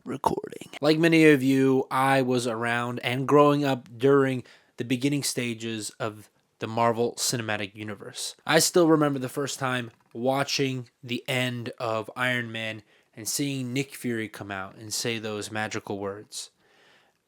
Recording. Like many of you, I was around and growing up during the beginning stages of the Marvel Cinematic Universe. I still remember the first time watching the end of Iron Man and seeing Nick Fury come out and say those magical words.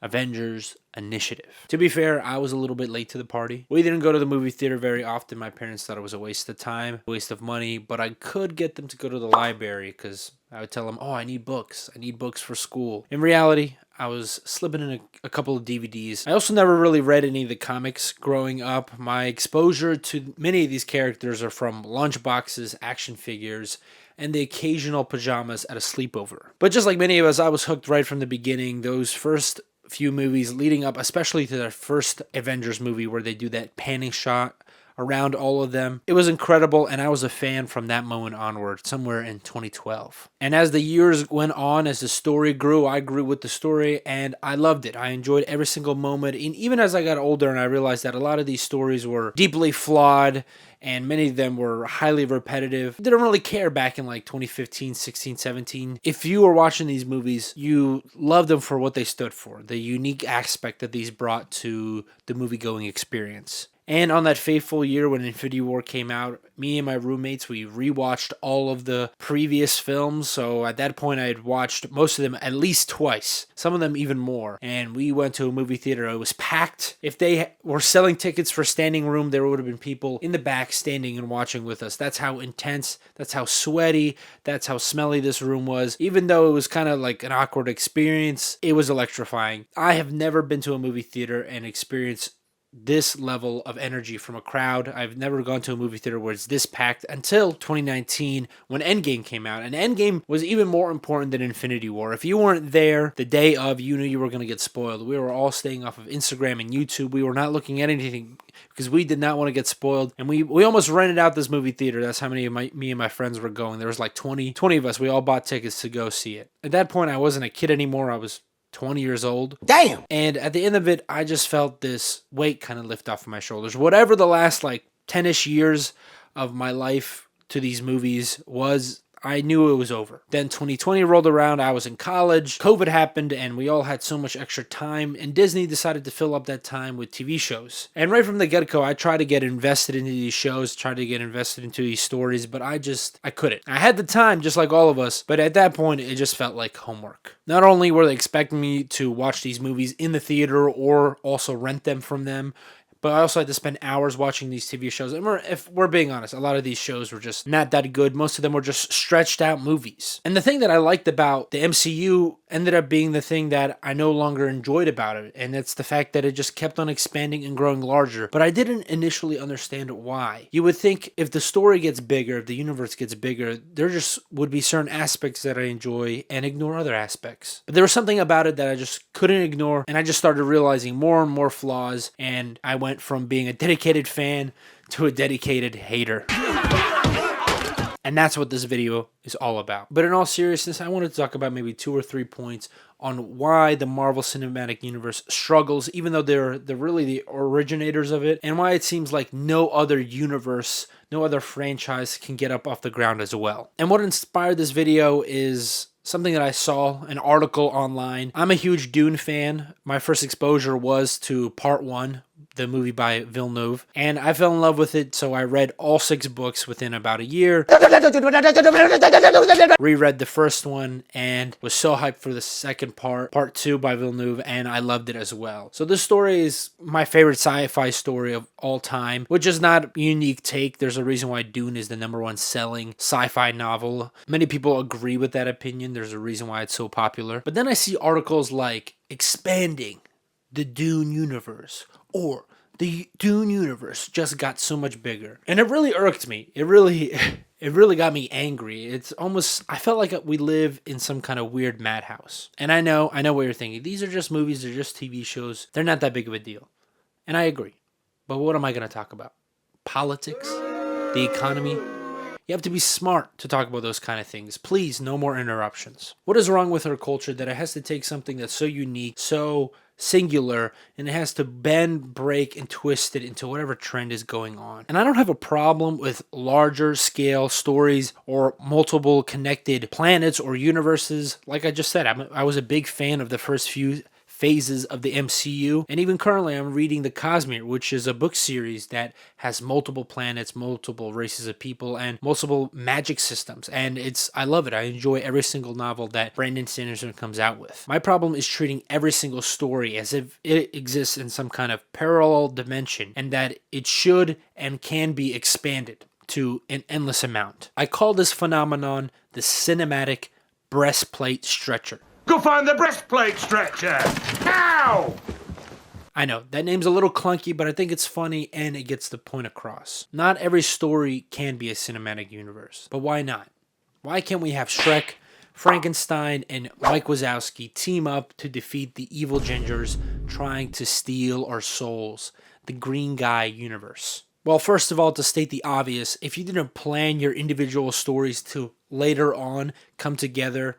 Avengers Initiative. To be fair, I was a little bit late to the party. We didn't go to the movie theater very often. My parents thought it was a waste of time, a waste of money, but I could get them to go to the library because I would tell them, oh, I need books. I need books for school. In reality, I was slipping in a couple of DVDs. I also never really read any of the comics growing up. My exposure to many of these characters are from lunchboxes, action figures, and the occasional pajamas at a sleepover. But just like many of us, I was hooked right from the beginning. Those first few movies leading up, especially to their first Avengers movie where they do that panning shot around all of them. It was incredible, and I was a fan from that moment onward, somewhere in 2012. And as the years went on, as the story grew, I grew with the story, and I loved it. I enjoyed every single moment. And even as I got older and I realized that a lot of these stories were deeply flawed, and many of them were highly repetitive. I didn't really care back in like 2015, 16, 17. If you were watching these movies, you loved them for what they stood for, the unique aspect that these brought to the movie-going experience. And on that fateful year when Infinity War came out, me and my roommates, we rewatched all of the previous films. So at that point, I had watched most of them at least twice, some of them even more. And we went to a movie theater. It was packed. If they were selling tickets for standing room, there would have been people in the back standing and watching with us. That's how intense, that's how sweaty, that's how smelly this room was. Even though it was kind of like an awkward experience, it was electrifying. I have never been to a movie theater and experienced this level of energy from a crowd. I've never gone to a movie theater where it's this packed until 2019 when Endgame came out. And Endgame was even more important than Infinity War. If you weren't there the day of, you knew you were going to get spoiled. We were all staying off of Instagram and YouTube. We were not looking at anything because we did not want to get spoiled. And we almost rented out this movie theater. That's how many of me and my friends were going. There was like 20 of us. We all bought tickets to go see it. At that point, I wasn't a kid anymore. I was 20 years old. Damn! And at the end of it, I just felt this weight kind of lift off of my shoulders. Whatever the last like 10-ish years of my life to these movies was, I knew it was over. Then 2020 rolled around, I was in college, COVID happened, and we all had so much extra time, and Disney decided to fill up that time with TV shows. And right from the get-go, I tried to get invested into these shows, tried to get invested into these stories, but I couldn't. I had the time, just like all of us, but at that point, it just felt like homework. Not only were they expecting me to watch these movies in the theater or also rent them from them, but I also had to spend hours watching these TV shows. And if we're being honest, a lot of these shows were just not that good. Most of them were just stretched out movies. And the thing that I liked about the MCU ended up being the thing that I no longer enjoyed about it. And it's the fact that it just kept on expanding and growing larger. But I didn't initially understand why. You would think if the story gets bigger, if the universe gets bigger, there just would be certain aspects that I enjoy and ignore other aspects. But there was something about it that I just couldn't ignore. And I just started realizing more and more flaws. And I went from being a dedicated fan to a dedicated hater. And that's what this video is all about. But in all seriousness, I wanted to talk about maybe 2 or 3 points on why the Marvel Cinematic Universe struggles, even though they're really the originators of it, and why it seems like no other universe, no other franchise can get up off the ground as well. And what inspired this video is something that I saw, an article online. I'm a huge Dune fan. My first exposure was to Part 1, the movie by Villeneuve, and I fell in love with it, so I read all 6 books within about a year. Reread the first one and was so hyped for the second part 2 by Villeneuve, and I loved it as well. So this story is my favorite sci-fi story of all time, which is not a unique take. There's a reason why Dune is the #1 selling sci-fi novel. Many people agree with that opinion. There's a reason why it's so popular. But then I see articles like expanding the Dune universe, or the Dune universe just got so much bigger. And it really irked me. It really got me angry. It's almost, I felt like we live in some kind of weird madhouse. And I know what you're thinking. These are just movies, they're just TV shows. They're not that big of a deal. And I agree. But what am I going to talk about? Politics? The economy? You have to be smart to talk about those kind of things. Please, no more interruptions. What is wrong with our culture that it has to take something that's so unique, so singular, and it has to bend, break, and twist it into whatever trend is going on. And I don't have a problem with larger scale stories or multiple connected planets or universes. Like I just said, I was a big fan of the first few phases of the MCU, and even currently I'm reading the Cosmere, which is a book series that has multiple planets, multiple races of people, and multiple magic systems, and I love it. I enjoy every single novel that Brandon Sanderson comes out with. My problem is treating every single story as if it exists in some kind of parallel dimension, and that it should and can be expanded to an endless amount. I call this phenomenon the cinematic breastplate stretcher. Go find the breastplate stretcher! Now! I know, that name's a little clunky, but I think it's funny and it gets the point across. Not every story can be a cinematic universe, but why not? Why can't we have Shrek, Frankenstein, and Mike Wazowski team up to defeat the evil gingers trying to steal our souls, the Green Guy universe? Well, first of all, to state the obvious, if you didn't plan your individual stories to later on come together,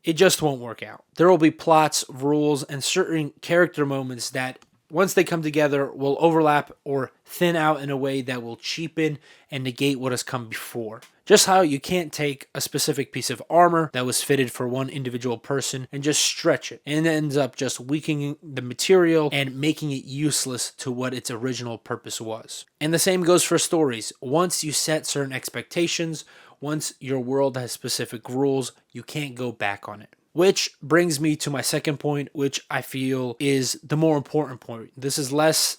it just won't work out. There will be plots, rules, and certain character moments that, once they come together, will overlap or thin out in a way that will cheapen and negate what has come before. Just how you can't take a specific piece of armor that was fitted for one individual person and just stretch it, and it ends up just weakening the material and making it useless to what its original purpose was. And the same goes for stories. Once you set certain expectations, once your world has specific rules, you can't go back on it. Which brings me to my second point, which I feel is the more important point. This is less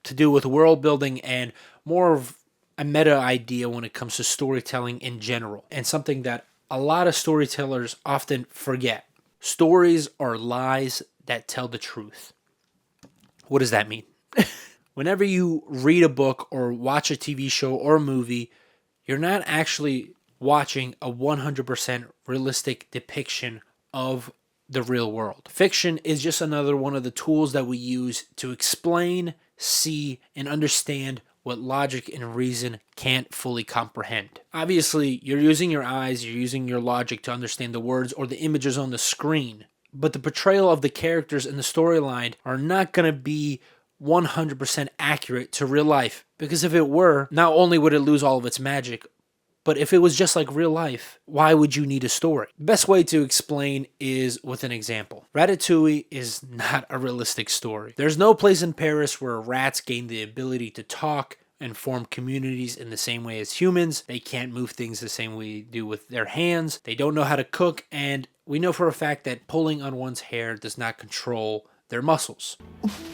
to do with world building and more of a meta idea when it comes to storytelling in general, and something that a lot of storytellers often forget. Stories are lies that tell the truth. What does that mean? Whenever you read a book or watch a TV show or a movie, you're not actually watching a 100% realistic depiction of the real world. Fiction is just another one of the tools that we use to explain, see, and understand what logic and reason can't fully comprehend. Obviously, you're using your eyes, you're using your logic to understand the words or the images on the screen, but the portrayal of the characters in the storyline are not going to be 100% accurate to real life, because if it were, not only would it lose all of its magic, but if it was just like real life, why would you need a story? The best way to explain is with an example. Ratatouille is not a realistic story. There's no place in Paris where rats gain the ability to talk and form communities in the same way as humans. They can't move things the same way they do with their hands. They don't know how to cook, and we know for a fact that pulling on one's hair does not control their muscles.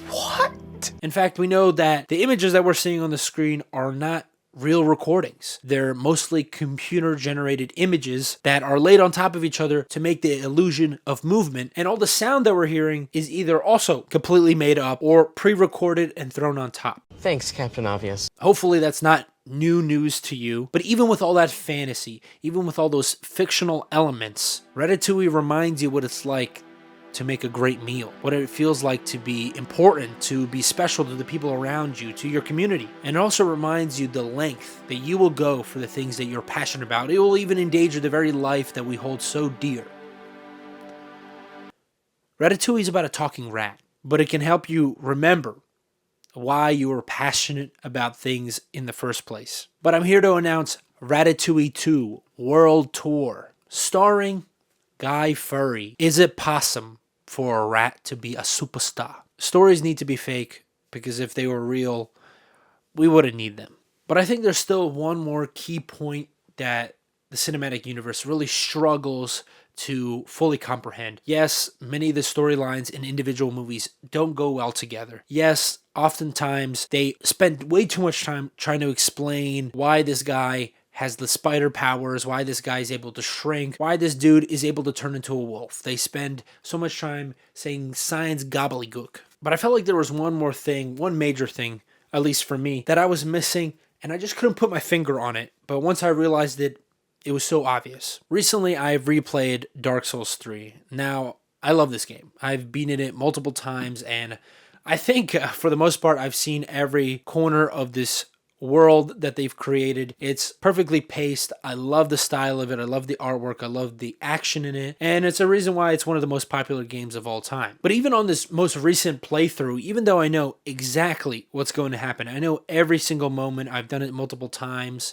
What? In fact, we know that the images that we're seeing on the screen are not real recordings. They're mostly computer-generated images that are laid on top of each other to make the illusion of movement, and all the sound that we're hearing is either also completely made up or pre-recorded and thrown on top. Thanks, Captain Obvious. Hopefully that's not new news to you, but even with all that fantasy, even with all those fictional elements, Ratatouille reminds you what it's like to make a great meal, what it feels like to be important, to be special to the people around you, to your community. And it also reminds you the length that you will go for the things that you're passionate about. It will even endanger the very life that we hold so dear. Ratatouille is about a talking rat, but it can help you remember why you were passionate about things in the first place. But I'm here to announce Ratatouille 2 World Tour, starring Guy Fieri. Is it possible for a rat to be a superstar? Stories need to be fake, because if they were real, we wouldn't need them. But I think there's still one more key point that the cinematic universe really struggles to fully comprehend. Yes, many of the storylines in individual movies don't go well together. Yes, oftentimes they spend way too much time trying to explain why this guy has the spider powers, why this guy is able to shrink, why this dude is able to turn into a wolf. They spend so much time saying science gobbledygook. But I felt like there was one more thing, one major thing, at least for me, that I was missing, and I just couldn't put my finger on it. But once I realized it, it was so obvious. Recently, I've replayed Dark Souls 3. Now, I love this game. I've beaten it multiple times, and I think for the most part, I've seen every corner of this world that they've created. It's perfectly paced. I love the style of it. I love the artwork. I love the action in it. And it's a reason why it's one of the most popular games of all time. But even on this most recent playthrough, even though I know exactly what's going to happen, I know every single moment, I've done it multiple times.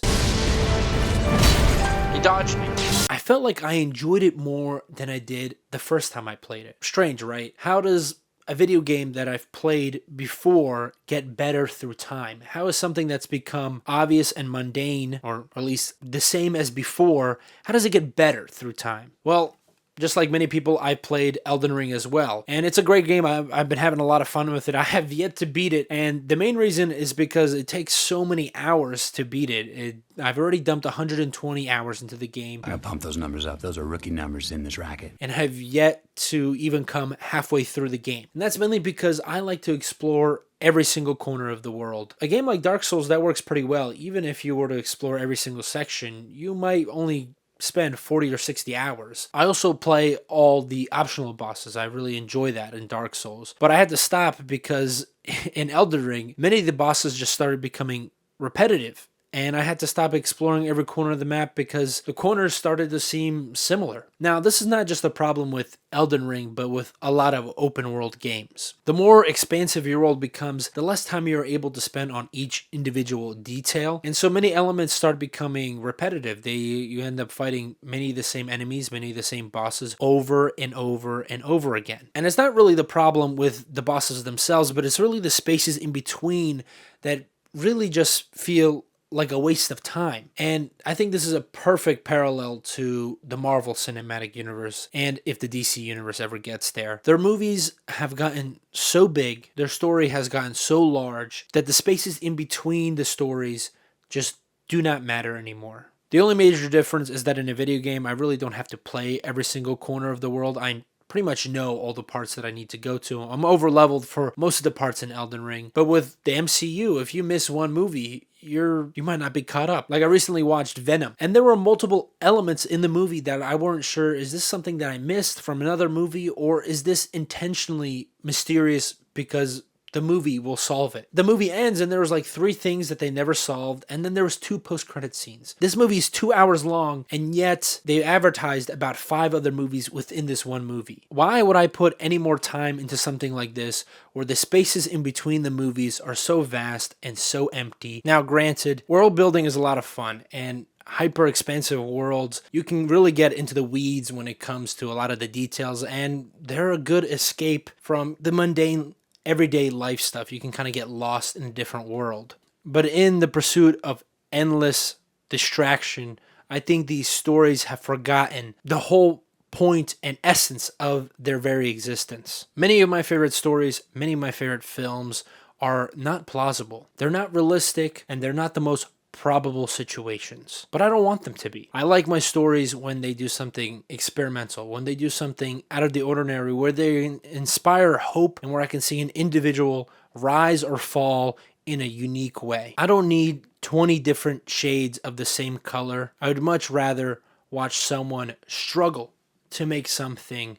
He dodged me. I felt like I enjoyed it more than I did the first time I played it. Strange, right? How does a video game that I've played before get better through time? How is something that's become obvious and mundane, or at least the same as before, how does it get better through time? Well, just like many people, I played Elden Ring as well. And it's a great game. I've been having a lot of fun with it. I have yet to beat it. And the main reason is because it takes so many hours to beat it. I've already dumped 120 hours into the game. I gotta pump those numbers up. Those are rookie numbers in this racket. And have yet to even come halfway through the game. And that's mainly because I like to explore every single corner of the world. A game like Dark Souls, that works pretty well. Even if you were to explore every single section, you might only spend 40 or 60 hours. I also play all the optional bosses. I really enjoy that in Dark Souls. But I had to stop because in Elden Ring, many of the bosses just started becoming repetitive. And I had to stop exploring every corner of the map because the corners started to seem similar. Now, this is not just a problem with Elden Ring, but with a lot of open world games. The more expansive your world becomes, the less time you're able to spend on each individual detail. And so many elements start becoming repetitive. You end up fighting many of the same enemies, many of the same bosses over and over and over again. And it's not really the problem with the bosses themselves, but it's really the spaces in between that really just feel like a waste of time. And I think this is a perfect parallel to the Marvel Cinematic Universe, and if the DC Universe ever gets there. Their movies have gotten so big, their story has gotten so large, that the spaces in between the stories just do not matter anymore. The only major difference is that in a video game, I really don't have to play every single corner of the world. I pretty much know all the parts that I need to go to. I'm over leveled for most of the parts in Elden Ring. But with the MCU, if you miss one movie, you might not be caught up. Like I recently watched Venom, and there were multiple elements in the movie that I weren't sure, is this something that I missed from another movie, or is this intentionally mysterious because the movie will solve it? The movie ends and there was like 3 things that they never solved, and then there was 2 post-credit scenes. This movie is 2 hours long, and yet they advertised about 5 other movies within this one movie. Why would I put any more time into something like this where the spaces in between the movies are so vast and so empty? Now granted, world building is a lot of fun, and hyper expansive worlds, you can really get into the weeds when it comes to a lot of the details, and they're a good escape from the mundane everyday life stuff. You can kind of get lost in a different world. But in the pursuit of endless distraction, I think these stories have forgotten the whole point and essence of their very existence. Many of my favorite stories, many of my favorite films are not plausible. They're not realistic, and they're not the most probable situations, but I don't want them to be. I like my stories when they do something experimental, when they do something out of the ordinary, where they inspire hope and where I can see an individual rise or fall in a unique way. I don't need 20 different shades of the same color. I would much rather watch someone struggle to make something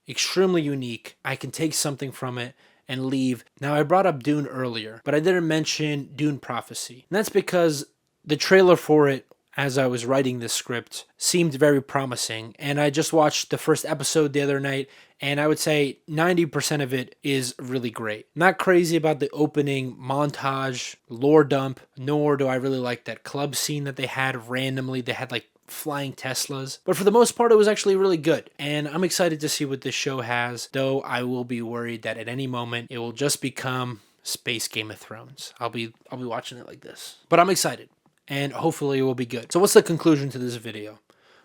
extremely unique. I can take something from it and leave. Now, I brought up Dune earlier, but I didn't mention Dune Prophecy. And that's because the trailer for it, as I was writing this script, seemed very promising. And I just watched the first episode the other night, and I would say 90% of it is really great. Not crazy about the opening montage, lore dump, nor do I really like that club scene that they had randomly. They had like flying Teslas. But for the most part, it was actually really good. And I'm excited to see what this show has, though I will be worried that at any moment it will just become space Game of Thrones. I'll be watching it like this. But I'm excited, and hopefully it will be good. So what's the conclusion to this video?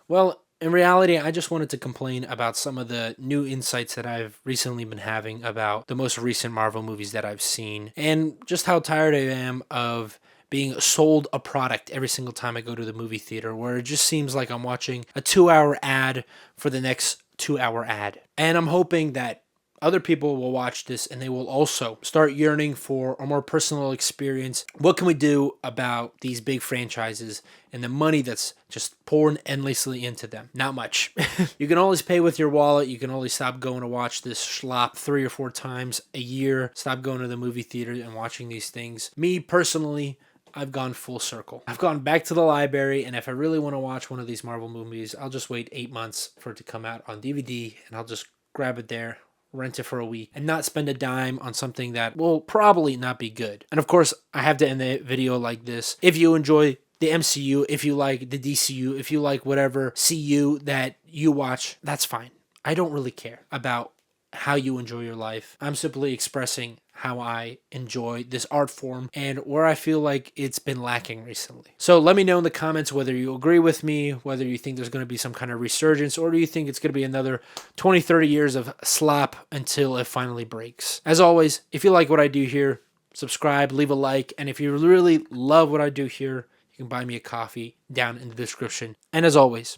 Well, in reality, I just wanted to complain about some of the new insights that I've recently been having about the most recent Marvel movies that I've seen, and just how tired I am of being sold a product every single time I go to the movie theater, where it just seems like I'm watching a 2-hour ad for the next 2-hour ad. And I'm hoping that other people will watch this and they will also start yearning for a more personal experience. What can we do about these big franchises and the money that's just pouring endlessly into them? Not much. You can always pay with your wallet. You can always stop going to watch this schlop 3 or 4 times a year. Stop going to the movie theater and watching these things. Me personally, I've gone full circle. I've gone back to the library, and if I really want to watch one of these Marvel movies, I'll just wait 8 months for it to come out on DVD, and I'll just grab it there, rent it for a week, and not spend a dime on something that will probably not be good. And of course, I have to end the video like this. If you enjoy the MCU, if you like the DCU, if you like whatever CU that you watch, that's fine. I don't really care about how you enjoy your life. I'm simply expressing how I enjoy this art form and where I feel like it's been lacking recently. So let me know in the comments whether you agree with me, whether you think there's going to be some kind of resurgence, or do you think it's going to be another 20, 30 years of slop until it finally breaks. As always, if you like what I do here, subscribe, leave a like, and if you really love what I do here, you can buy me a coffee down in the description. And as always,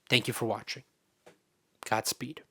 thank you for watching. Godspeed.